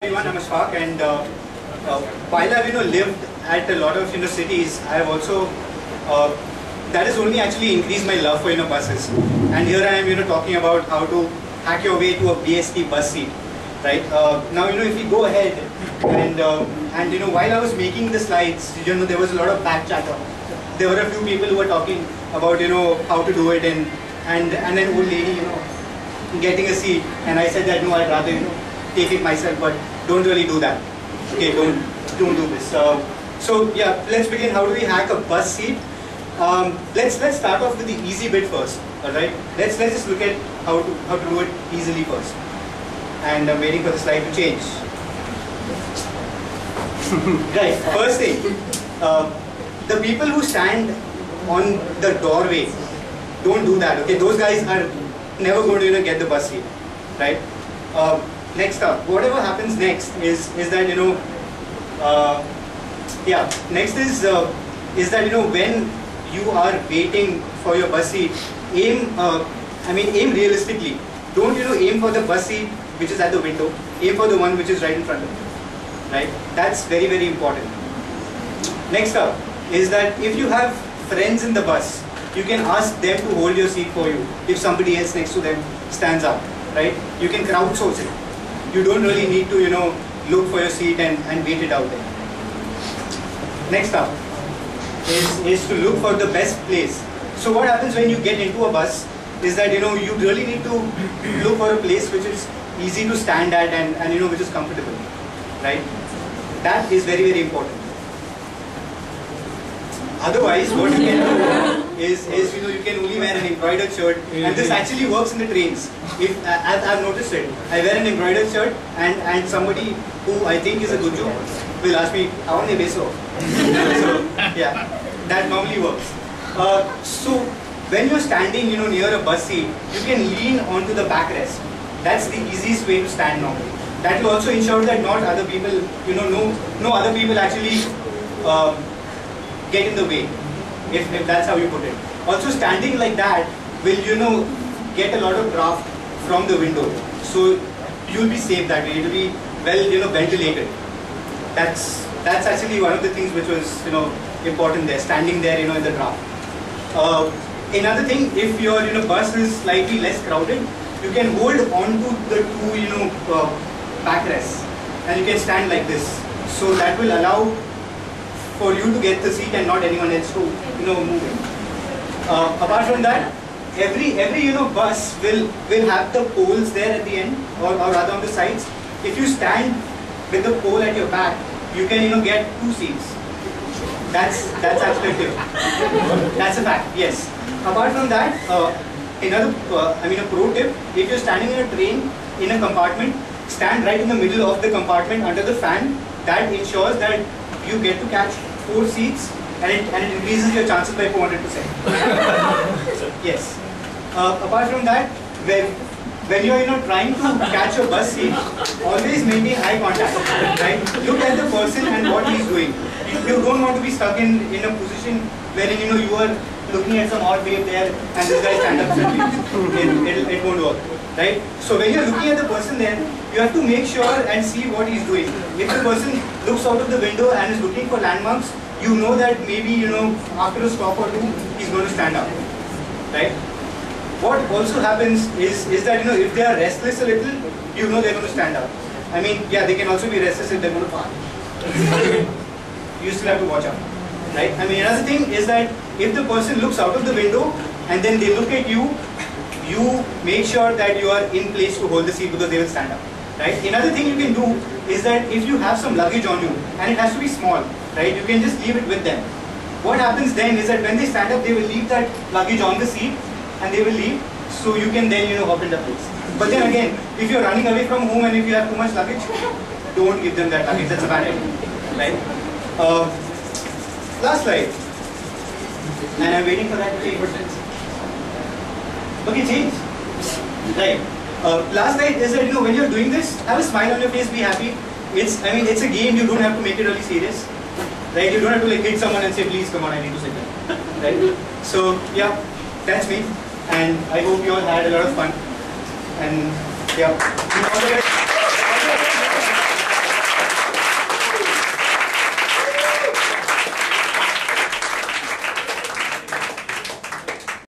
Everyone, I'm Asfaq, and while I've lived at a lot of cities, I have also that has only actually increased my love for buses. And here I am talking about how to hack your way to a BST bus seat, right? Now if we go ahead and while I was making the slides, there was a lot of back chatter. There were a few people who were talking about how to do it, and an old lady getting a seat, and I said that no, I'd rather take it myself, but don't really do that. Okay, don't do this. So yeah, let's begin. How do we hack a bus seat? Let's start off with the easy bit first. All right. Let's just look at how to do it easily first. And I'm waiting for the slide to change. Right. First thing, the people who stand on the doorway, don't do that. Okay, those guys are never going to get the bus seat, right? Next up, whatever happens next is that next is that when you are waiting for your bus seat, aim realistically. Don't aim for the bus seat which is at the window. Aim for the one which is right in front of you. Right? That's very, very important. Next up is that if you have friends in the bus, you can ask them to hold your seat for you if somebody else next to them stands up. Right? You can crowdsource it. You don't really need to look for your seat and wait it out there. Next up is to look for the best place. So what happens when you get into a bus is that you really need to look for a place which is easy to stand at and which is comfortable, right? That is very, very important. Otherwise, what you can do is you can only wear an embroidered shirt, and this actually works in the trains. If I've noticed it, I wear an embroidered shirt, and somebody who I think is a Gujo will ask me, "How many beso?" So yeah, that normally works. So when you're standing near a bus seat, you can lean onto the backrest. That's the easiest way to stand normally. That will also ensure that not other people no other people actually get in the way, if that's how you put it. Also, standing like that will get a lot of draft from the window, so you'll be safe that way. It'll be well ventilated. That's actually one of the things which was important there, standing there in the draft. Another thing, if your bus is slightly less crowded, you can hold on to the two backrests, and you can stand like this. So that will allow for you to get the seat and not anyone else to move in. Apart from that, every bus will have the poles there at the end, or rather on the sides. If you stand with the pole at your back, you can get 2 seats. That's absolutely that's a fact. Yes. Apart from that, a pro tip: if you're standing in a train in a compartment, stand right in the middle of the compartment under the fan. That ensures that you get to catch 4 seats, and it increases your chances by 400%. Yes. Apart from that, when you're trying to catch your bus seat, always maintain eye contact. Right? Look at the person and what he's doing. You don't want to be stuck in a position wherein you are looking at some odd wave there and this guy stand up suddenly. It won't work. Right? So when you're looking at the person there, you have to make sure and see what he's doing. If the person looks out of the window and is looking for landmarks, you know that maybe after a stop or 2 he's going to stand up. Right? What also happens is that if they are restless a little, they're going to stand up. I mean, yeah, they can also be restless if they're going to park. You still have to watch out. Right? I mean, another thing is that if the person looks out of the window and then they look at you, you make sure that you are in place to hold the seat because they will stand up. Right? Another thing you can do is that if you have some luggage on you, and it has to be small, right? You can just leave it with them. What happens then is that when they stand up, they will leave that luggage on the seat, and they will leave, so you can then hop in the place. But then again, if you're running away from home and if you have too much luggage, don't give them that luggage. That's a bad idea. Right? Last slide. And I'm waiting for that to change. Okay, change. Right. Last slide is that when you're doing this, have a smile on your face, be happy. It's a game. You don't have to make it really serious. Right? You don't have to hit someone and say, please come on, I need to sit down. Right? So yeah, that's me. And I hope you all had a lot of fun. And yeah,